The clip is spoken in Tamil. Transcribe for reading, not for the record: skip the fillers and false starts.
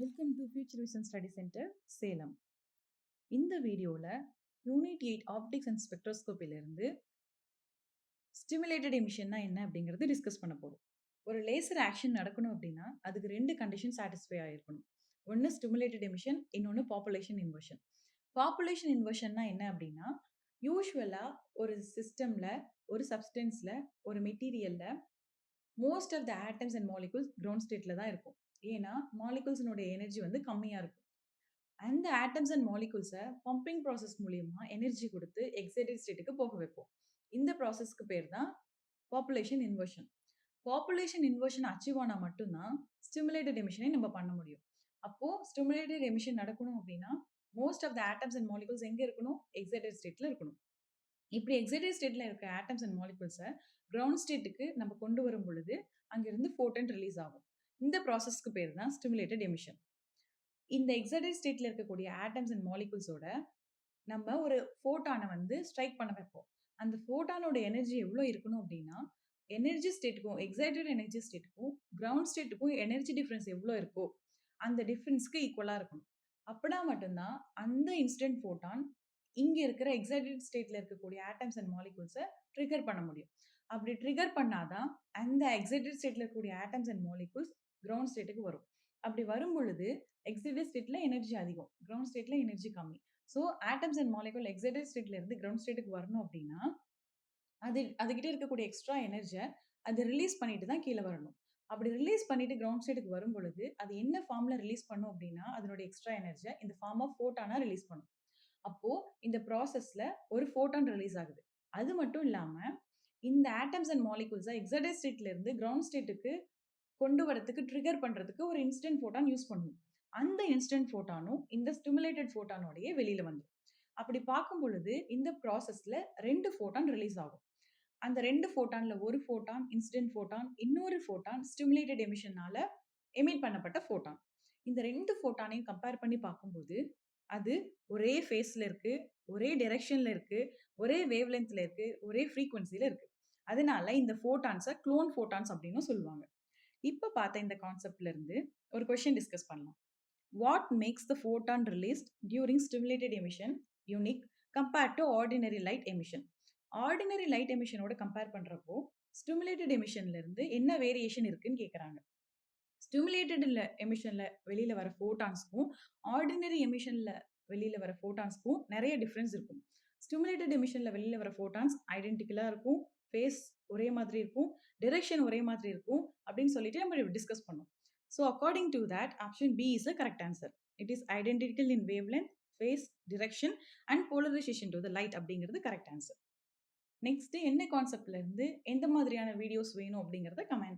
Welcome to future vision study centre Salem. இந்த வீடியோவில் யூனிட் 8 ஆப்டிக்ஸ் அண்ட் ஸ்பெக்ட்ரோஸ்கோப்பிலிருந்து ஸ்டிமுலேட்டட் எமிஷன்னா என்ன அப்படிங்கிறது டிஸ்கஸ் பண்ண போகிறோம். ஒரு லேசர் ஆக்ஷன் நடக்கணும் அப்படின்னா அதுக்கு 2 கண்டிஷன் சாட்டிஸ்ஃபை ஆகிருக்கணும். ஒன்று ஸ்டிமுலேட்டட் எமிஷன், இன்னொன்று பாப்புலேஷன் இன்வர்ஷன். பாப்புலேஷன் இன்வர்ஷன்னா என்ன அப்படின்னா, யூஸ்வலாக ஒரு சிஸ்டமில், ஒரு சப்ஸ்டன்ஸில், ஒரு மெட்டீரியலில் most of the atoms and molecules ground ஸ்டேட்டில் தான் இருக்கும். ஏன்னா மாலிகூல்ஸினுடைய எனர்ஜி வந்து கம்மியாக இருக்கும். அந்த ஆட்டம்ஸ் அண்ட் மாலிகூல்ஸை பம்பிங் ப்ராசஸ் மூலியமா எனர்ஜி கொடுத்து எக்ஸைட்டட் ஸ்டேட்டுக்கு போக வைப்போம். இந்த ப்ராசஸ்க்கு பேர் தான் population inversion. Population inversion achieve ஆனால் மட்டும்தான் ஸ்டிமுலேட்டட் எமிஷனை நம்ம பண்ண முடியும். அப்போ ஸ்டிமுலேட்டட் எமிஷன் நடக்கணும் அப்படின்னா most of the atoms and molecules எங்கே இருக்கணும்? எக்ஸைட்டட் ஸ்டேட்டில் இருக்கணும். இப்படி எக்ஸைட்டட் ஸ்டேட்டில் இருக்க ஆட்டம்ஸ் அண்ட் மாலிகூல்ஸை கிரவுண்ட் ஸ்டேட்டுக்கு நம்ம கொண்டு வரும் பொழுது அங்கிருந்து ஃபோட்டான் ரிலீஸ் ஆகும். இந்த ப்ராசஸ்க்கு பேர் தான் ஸ்டிமுலேட்டட் எமிஷன். இந்த எக்ஸைட்டட் ஸ்டேட்டில் இருக்கக்கூடிய ஆட்டம்ஸ் அண்ட் மாலிகூல்ஸோட நம்ம ஒரு ஃபோட்டானை வந்து ஸ்ட்ரைக் பண்ண வைப்போம். அந்த ஃபோட்டானோட எனர்ஜி எவ்வளோ இருக்கணும் அப்படின்னா, எனர்ஜி ஸ்டேட்டுக்கும் எக்ஸைட்டட் எனர்ஜி ஸ்டேட்டுக்கும் கிரவுண்ட் ஸ்டேட்டுக்கும் எனர்ஜி டிஃப்ரென்ஸ் எவ்வளோ இருக்கோ அந்த டிஃப்ரென்ஸ்க்கு ஈக்குவலாக இருக்கணும். அப்படின்னா மட்டும்தான் அந்த இன்ஸ்டன்ட் ஃபோட்டான் இங்கே இருக்கிற எக்ஸைட்டட் ஸ்டேட்டில் இருக்கக்கூடிய ஆட்டம்ஸ் அண்ட் மாலிகூல்ஸை ட்ரிகர் பண்ண முடியும். அப்படி ட்ரிகர் பண்ணாதான் அந்த எக்ஸைட்டட் ஸ்டேட்டில் இருக்கக்கூடிய ஆட்டம்ஸ் அண்ட் மாலிகூல்ஸ் கிரவுண்ட் ஸ்டேட்டுக்கு வரும். அப்படி வரும் பொழுது எக்ஸைட்டட் ஸ்டேட்டில் எனர்ஜி அதிகம், கிரவுண்ட் ஸ்டேட்டில் எனர்ஜி கம்மி. So atoms and molecule excited ஸ்டேட்ல இருந்து கிரவுண்ட் ஸ்டேட்டுக்கு வரணும் அப்படின்னா அதுகிட்ட இருக்கக்கூடிய எக்ஸ்ட்ரா எனர்ஜியை அது ரிலீஸ் பண்ணிட்டு தான் கீழே வரணும். அப்படி ரிலீஸ் பண்ணிட்டு கிரவுண்ட் ஸ்டேட்டுக்கு வரும் பொழுது அது என்ன ஃபார்ம்ல ரிலீஸ் பண்ணும் அப்படின்னா அதனோட எக்ஸ்ட்ரா எனர்ஜியை இந்த ஃபார்ம் ஆஃப் ஃபோட்டானா ரிலீஸ் பண்ணும். அப்போ இந்த ப்ராசஸ்ல ஒரு ஃபோட்டான் ரிலீஸ் ஆகுது. அது மட்டும் இல்லாம இந்த ஆட்டம்ஸ் அண்ட் மாலிகூல்ஸை எக்ஸைட்டட் ஸ்டேட்ல இருந்து கிரவுண்ட் ஸ்டேட்டுக்கு கொண்டு வரதுக்கு ட்ரிகர் பண்றதுக்கு ஒரு இன்ஸ்டன்ட் ஃபோட்டான் யூஸ் பண்ணுவோம். அந்த இன்ஸ்டன்ட் ஃபோட்டானும் இந்த ஸ்டிமுலேட்டட் ஃபோட்டானோடய வெளியில வந்துடும். அப்படி பார்க்கும் பொழுது இந்த ப்ராசஸ்ல 2 ஃபோட்டான் ரிலீஸ் ஆகும். அந்த 2 ஃபோட்டான்ல ஒரு ஃபோட்டான் இன்சிடென்ட் ஃபோட்டான், இன்னொரு ஃபோட்டான் ஸ்டிமுலேட்டட் எமிஷனால எமிட் பண்ணப்பட்ட ஃபோட்டான். இந்த 2 ஃபோட்டானையும் கம்பேர் பண்ணி பார்க்கும்போது அது ஒரே ஃபேஸ்ல இருக்கு, ஒரே டைரக்ஷன்ல இருக்கு, ஒரே வேவ் லென்த்ல இருக்கு, ஒரே ஃப்ரீக்வன்சில இருக்கு. அதனால இந்த ஃபோட்டான்ஸை க்ளோன் ஃபோட்டான்ஸ் அப்படின்னு சொல்லுவாங்க. இப்போ பார்த்த இந்த கான்செப்ட்ல இருந்து ஒரு கொஸ்டின் டிஸ்கஸ் பண்ணலாம். What makes the photon released during stimulated emission unique compared to ordinary light emission? Ordinary light எமிஷனோட கம்பேர் பண்ணுறப்போ ஸ்டிமுலேட்டட் எமிஷன்ல இருந்து என்ன வேரியேஷன் இருக்குன்னு கேட்குறாங்க. ஸ்டிமுலேட்டட் எமிஷனில் வெளியில் வர ஃபோட்டான்ஸ்க்கும் ஆர்டினரி எமிஷனில் வெளியில் வர ஃபோட்டான்ஸ்க்கும் நிறைய டிஃப்ரென்ஸ் இருக்கும். ஸ்டிமுலேட்டட் எமிஷனில் வெளியில் வர ஃபோட்டான்ஸ் ஐடென்டிக்கலாக இருக்கும், ஃபேஸ் ஒரே மாதிரி இருக்கும், டிரெக்ஷன் ஒரே மாதிரி இருக்கும் அப்படின்னு சொல்லிட்டு நம்ம டிஸ்கஸ் பண்ணோம். So according to that option B is a correct answer. It is identical in wavelength, phase, direction and polarisation to the light அப்படிங்கிறது கரெக்ட் ஆன்சர். நெக்ஸ்ட் என்ன கான்செப்ட்ல இருந்து எந்த மாதிரியான வீடியோஸ் வேணும் அப்படிங்கிறத கமெண்ட்